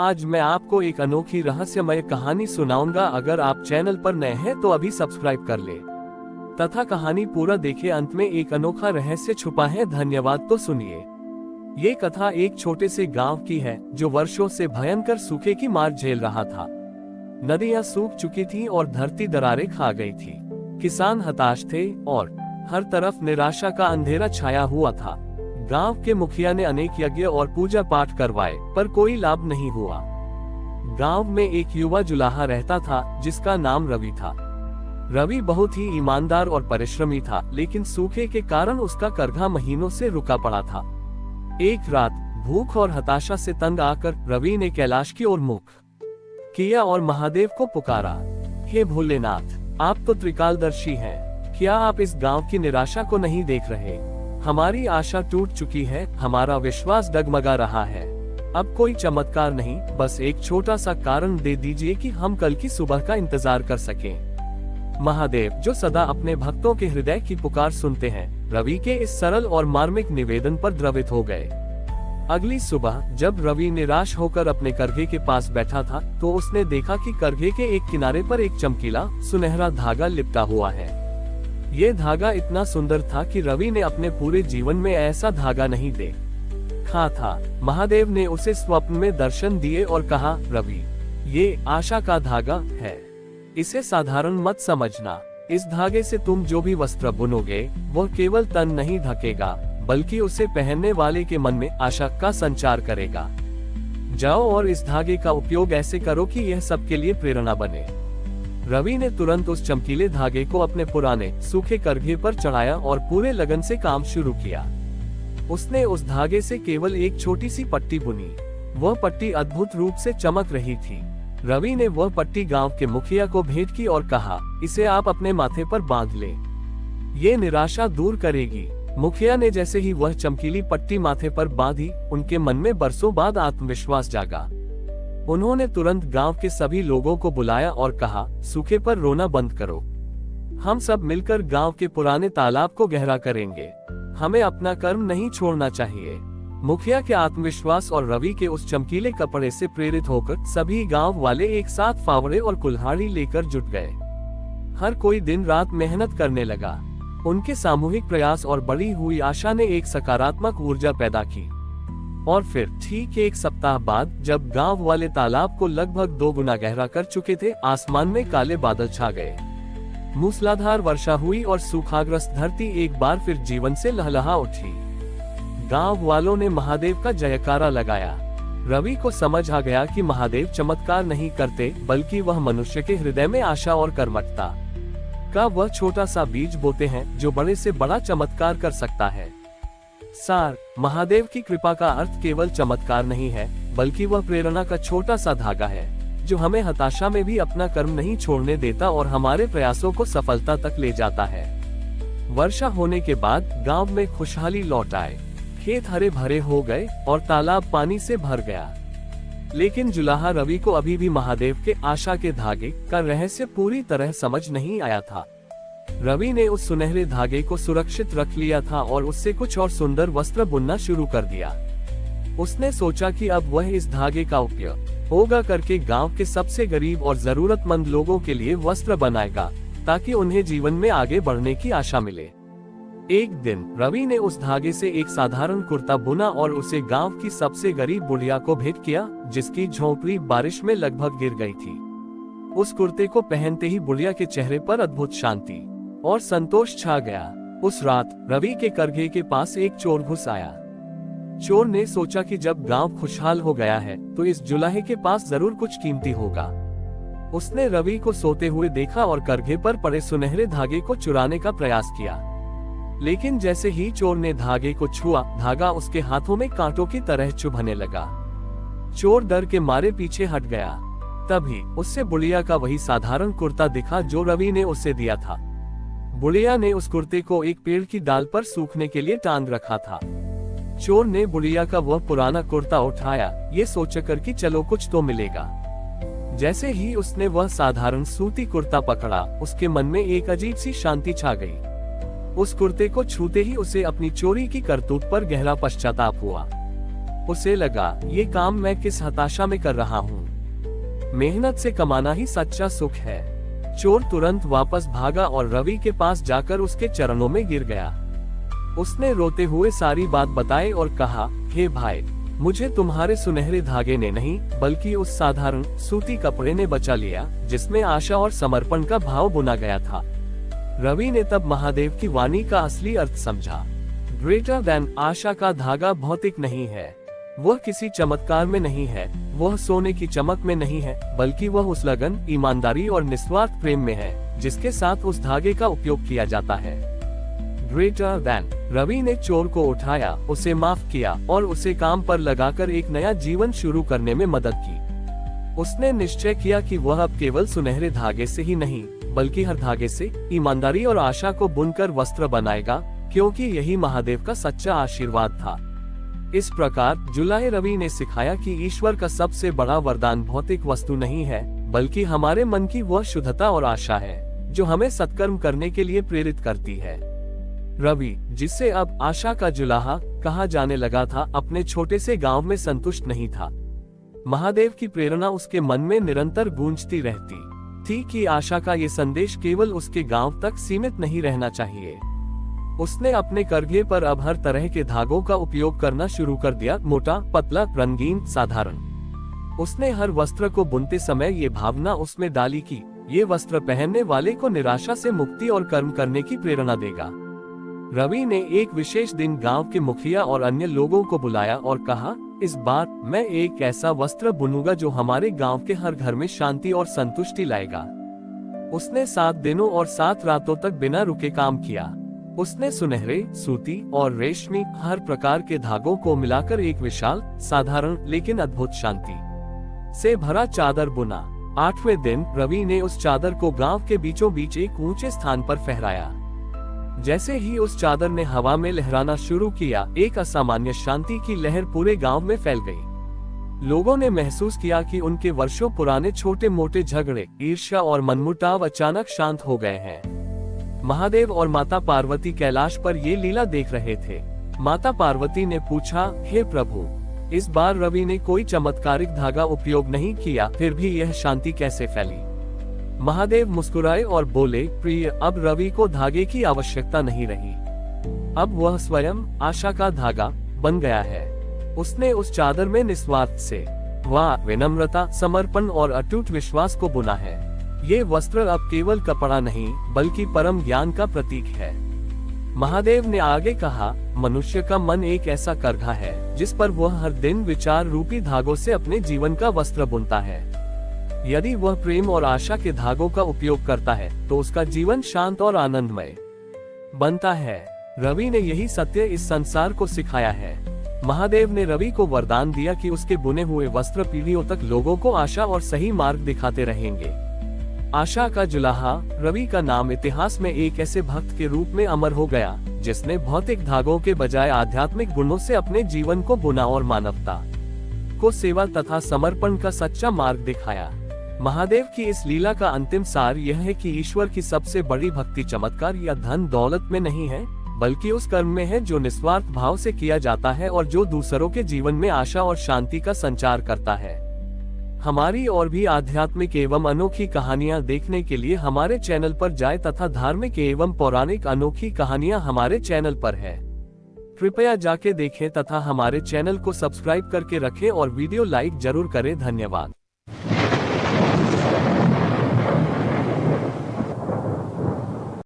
आज मैं आपको एक अनोखी रहस्यमय कहानी सुनाऊंगा। अगर आप चैनल पर नए हैं तो अभी सब्सक्राइब कर ले तथा कहानी पूरा देखे। अंत में एक अनोखा रहस्य छुपा है। धन्यवाद। तो सुनिए। ये कथा एक छोटे से गांव की है जो वर्षों से भयंकर सूखे की मार झेल रहा था। नदियां सूख चुकी थीं और धरती दरारें खा गई थी। किसान हताश थे और हर तरफ निराशा का अंधेरा छाया हुआ था। गांव के मुखिया ने अनेक यज्ञ और पूजा पाठ करवाए पर कोई लाभ नहीं हुआ। गांव में एक युवा जुलाहा रहता था जिसका नाम रवि था। रवि बहुत ही ईमानदार और परिश्रमी था, लेकिन सूखे के कारण उसका करघा महीनों से रुका पड़ा था। एक रात भूख और हताशा से तंग आकर रवि ने कैलाश की ओर मुख किया और महादेव को पुकारा। हे भोलेनाथ, आप तो त्रिकालदर्शी हैं। क्या आप इस गांव की निराशा को नहीं देख रहे? हमारी आशा टूट चुकी है, हमारा विश्वास डगमगा रहा है। अब कोई चमत्कार नहीं, बस एक छोटा सा कारण दे दीजिए कि हम कल की सुबह का इंतजार कर सकें। महादेव, जो सदा अपने भक्तों के हृदय की पुकार सुनते हैं, रवि के इस सरल और मार्मिक निवेदन पर द्रवित हो गए। अगली सुबह जब रवि निराश होकर अपने करघे के पास बैठा था तो उसने देखा कि करघे के एक किनारे पर एक चमकीला सुनहरा धागा लिपटा हुआ है। ये धागा इतना सुंदर था कि रवि ने अपने पूरे जीवन में ऐसा धागा नहीं देखा था। महादेव ने उसे स्वप्न में दर्शन दिए और कहा, रवि, ये आशा का धागा है, इसे साधारण मत समझना। इस धागे से तुम जो भी वस्त्र बुनोगे वह केवल तन नहीं ढकेगा, बल्कि उसे पहनने वाले के मन में आशा का संचार करेगा। जाओ और इस धागे का उपयोग ऐसे करो कि यह सबके लिए प्रेरणा बने। रवि ने तुरंत उस चमकीले धागे को अपने पुराने सूखे करघे पर चढ़ाया और पूरे लगन से काम शुरू किया। उसने उस धागे से केवल एक छोटी सी पट्टी बुनी। वह पट्टी अद्भुत रूप से चमक रही थी। रवि ने वह पट्टी गांव के मुखिया को भेंट की और कहा, इसे आप अपने माथे पर बांध लें, ये निराशा दूर करेगी। मुखिया ने जैसे ही वह चमकीली पट्टी माथे पर बांधी, उनके मन में बरसों बाद आत्मविश्वास जागा। उन्होंने तुरंत गांव के सभी लोगों को बुलाया और कहा, सूखे पर रोना बंद करो। हम सब मिलकर गांव के पुराने तालाब को गहरा करेंगे। हमें अपना कर्म नहीं छोड़ना चाहिए। मुखिया के आत्मविश्वास और रवि के उस चमकीले कपड़े से प्रेरित होकर सभी गांव वाले एक साथ फावड़े और कुल्हाड़ी लेकर जुट गए। हर कोई दिन रात मेहनत करने लगा। उनके सामूहिक प्रयास और बढ़ी हुई आशा ने एक सकारात्मक ऊर्जा पैदा की। और फिर ठीक एक सप्ताह बाद जब गांव वाले तालाब को लगभग 2 गुना गहरा कर चुके थे, आसमान में काले बादल छा गए। मूसलाधार वर्षा हुई और सूखाग्रस्त धरती एक बार फिर जीवन से लहलहा उठी। गांव वालों ने महादेव का जयकारा लगाया। रवि को समझ आ गया कि महादेव चमत्कार नहीं करते, बल्कि वह मनुष्य के हृदय में आशा और कर्मठता का वह छोटा सा बीज बोते हैं जो बड़े से बड़ा चमत्कार कर सकता है। सार, महादेव की कृपा का अर्थ केवल चमत्कार नहीं है, बल्कि वह प्रेरणा का छोटा सा धागा है जो हमें हताशा में भी अपना कर्म नहीं छोड़ने देता और हमारे प्रयासों को सफलता तक ले जाता है। वर्षा होने के बाद गांव में खुशहाली लौट आए। खेत हरे भरे हो गए और तालाब पानी से भर गया। लेकिन जुलाहा रवि को अभी भी महादेव के आशा के धागे का रहस्य पूरी तरह समझ नहीं आया था। रवि ने उस सुनहरे धागे को सुरक्षित रख लिया था और उससे कुछ और सुंदर वस्त्र बुनना शुरू कर दिया। उसने सोचा कि अब वह इस धागे का उपयोग होगा करके गांव के सबसे गरीब और जरूरतमंद लोगों के लिए वस्त्र बनाएगा, ताकि उन्हें जीवन में आगे बढ़ने की आशा मिले। एक दिन रवि ने उस धागे से एक साधारण कुर्ता बुना और उसे गांव की सबसे गरीब बुढ़िया को भेंट किया, जिसकी झोंपड़ी बारिश में लगभग गिर गई थी। उस कुर्ते को पहनते ही बुढ़िया के चेहरे पर अद्भुत शांति और संतोष छा गया। उस रात रवि के करघे के पास एक चोर घुस आया। चोर ने सोचा कि जब गांव खुशहाल हो गया है तो इस जुलाहे के पास जरूर कुछ कीमती होगा। उसने रवि को सोते हुए देखा और करघे पर पड़े सुनहरे धागे को चुराने का प्रयास किया। लेकिन जैसे ही चोर ने धागे को छुआ, धागा उसके हाथों में कांटों की तरह चुभने लगा। चोर डर के मारे पीछे हट गया। तभी उससे बुढ़िया का वही साधारण कुर्ता दिखा जो रवि ने उसे दिया था। बुढ़िया ने उस कुर्ते को एक पेड़ की डाल पर सूखने के लिए टांग रखा था। चोर ने बुढ़िया का वह पुराना कुर्ता उठाया, ये सोचकर कि चलो कुछ तो मिलेगा। जैसे ही उसने वह साधारण सूती कुर्ता पकड़ा, उसके मन में एक अजीब सी शांति छा गई। उस कुर्ते को छूते ही उसे अपनी चोरी की करतूत पर गहरा पश्चाताप हुआ। उसे लगा, ये काम मैं किस हताशा में कर रहा हूँ। मेहनत से कमाना ही सच्चा सुख है। चोर तुरंत वापस भागा और रवि के पास जाकर उसके चरणों में गिर गया। उसने रोते हुए सारी बात बताई और कहा, हे भाई, मुझे तुम्हारे सुनहरे धागे ने नहीं बल्कि उस साधारण सूती कपड़े ने बचा लिया जिसमें आशा और समर्पण का भाव बुना गया था। रवि ने तब महादेव की वाणी का असली अर्थ समझा। ग्रेटर देन आशा का धागा भौतिक नहीं है, वह किसी चमत्कार में नहीं है, वह सोने की चमक में नहीं है, बल्कि वह उस लगन, ईमानदारी और निस्वार्थ प्रेम में है जिसके साथ उस धागे का उपयोग किया जाता है। Greater than. रवि ने चोर को उठाया, उसे माफ किया और उसे काम पर लगाकर एक नया जीवन शुरू करने में मदद की। उसने निश्चय किया कि वह अब केवल सुनहरे धागे से ही नहीं बल्कि हर धागे से ईमानदारी और आशा को बुनकर वस्त्र बनाएगा, क्योंकि यही महादेव का सच्चा आशीर्वाद था। इस प्रकार जुलाई रवि ने सिखाया कि ईश्वर का सबसे बड़ा वरदान भौतिक वस्तु नहीं है बल्कि हमारे मन की वह शुद्धता और आशा है जो हमें सत्कर्म करने के लिए प्रेरित करती है। रवि, जिसे अब आशा का जुलाहा कहा जाने लगा था, अपने छोटे से गांव में संतुष्ट नहीं था। महादेव की प्रेरणा उसके मन में निरंतर गूंजती रहती थी कि आशा का ये संदेश केवल उसके गांव तक सीमित नहीं रहना चाहिए। उसने अपने करघे पर अब हर तरह के धागों का उपयोग करना शुरू कर दिया, मोटा, पतला, रंगीन, साधारण। उसने हर वस्त्र को बुनते समय ये भावना उसमें डाली कि ये वस्त्र पहनने वाले को निराशा से मुक्ति और कर्म करने की प्रेरणा देगा। रवि ने एक विशेष दिन गांव के मुखिया और अन्य लोगों को बुलाया और कहा, इस बार मैं एक ऐसा वस्त्र बुनूंगा जो हमारे गांव के हर घर में शांति और संतुष्टि लाएगा। उसने 7 दिनों और 7 रातों तक बिना रुके काम किया। उसने सुनहरे, सूती और रेशमी हर प्रकार के धागों को मिलाकर एक विशाल, साधारण लेकिन अद्भुत शांति से भरा चादर बुना। 8वें दिन रवि ने उस चादर को गांव के बीचों बीच एक ऊंचे स्थान पर फहराया। जैसे ही उस चादर ने हवा में लहराना शुरू किया, एक असामान्य शांति की लहर पूरे गांव में फैल गई। लोगों ने महसूस किया कि उनके वर्षों पुराने छोटे मोटे झगड़े, ईर्ष्या और मनमुटाव अचानक शांत हो गए हैं। महादेव और माता पार्वती कैलाश पर ये लीला देख रहे थे। माता पार्वती ने पूछा, हे प्रभु, इस बार रवि ने कोई चमत्कारिक धागा उपयोग नहीं किया, फिर भी यह शांति कैसे फैली? महादेव मुस्कुराए और बोले, प्रिय, अब रवि को धागे की आवश्यकता नहीं रही। अब वह स्वयं आशा का धागा बन गया है। उसने उस चादर में निस्वार्थ से विनम्रता, समर्पण और अटूट विश्वास को बुना है। ये वस्त्र अब केवल कपड़ा नहीं बल्कि परम ज्ञान का प्रतीक है। महादेव ने आगे कहा, मनुष्य का मन एक ऐसा करघा है जिस पर वह हर दिन विचार रूपी धागों से अपने जीवन का वस्त्र बुनता है। यदि वह प्रेम और आशा के धागों का उपयोग करता है तो उसका जीवन शांत और आनंदमय बनता है। रवि ने यही सत्य इस संसार को सिखाया है। महादेव ने रवि को वरदान दिया कि उसके बुने हुए वस्त्र पीढ़ियों तक लोगों को आशा और सही मार्ग दिखाते रहेंगे। आशा का जुलाहा रवि का नाम इतिहास में एक ऐसे भक्त के रूप में अमर हो गया जिसने भौतिक धागों के बजाय आध्यात्मिक गुणों से अपने जीवन को बुना और मानवता को सेवा तथा समर्पण का सच्चा मार्ग दिखाया। महादेव की इस लीला का अंतिम सार यह है कि ईश्वर की सबसे बड़ी भक्ति चमत्कार या धन दौलत में नहीं है बल्कि उस कर्म में है जो निस्वार्थ भाव से किया जाता है और जो दूसरों के जीवन में आशा और शांति का संचार करता है। हमारी और भी आध्यात्मिक एवं अनोखी कहानियां देखने के लिए हमारे चैनल पर जाएं तथा धार्मिक एवं पौराणिक अनोखी कहानियां हमारे चैनल पर है। कृपया जाके देखें तथा हमारे चैनल को सब्सक्राइब करके रखें और वीडियो लाइक जरूर करें। धन्यवाद।